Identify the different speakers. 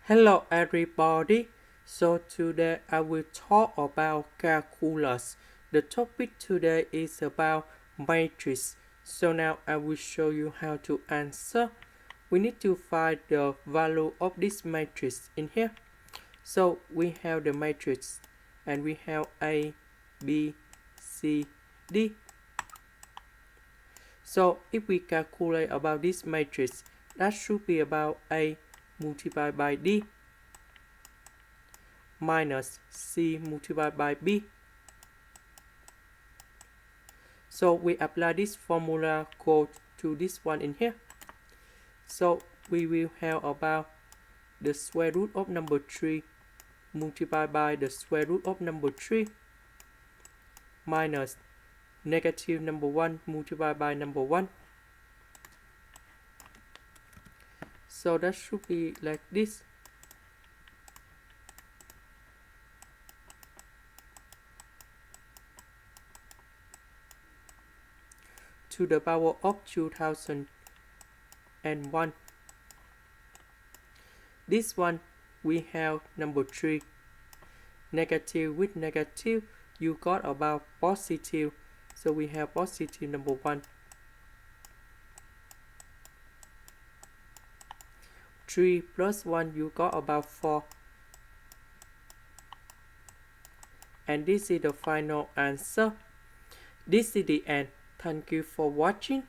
Speaker 1: Hello everybody. So today I will talk about calculus. The topic today is about matrix. So now I will show you how to answer. We need to find the value of this matrix in here. So we have the matrix and we have A, B, C, D. So if we calculate about this matrix, that should be about A multiplied by D minus C multiplied by B. So we apply this formula code to this one in here. So we will have about the square root of number 3 multiplied by the square root of number 3 minus negative number 1 multiplied by number 1. So that should be like this. To the power of 2001. This one we have number 3. Negative with negative, you got about positive. So we have positive number 1. 3 plus 1, you got about 4. And this is the final answer. This is the end. Thank you for watching.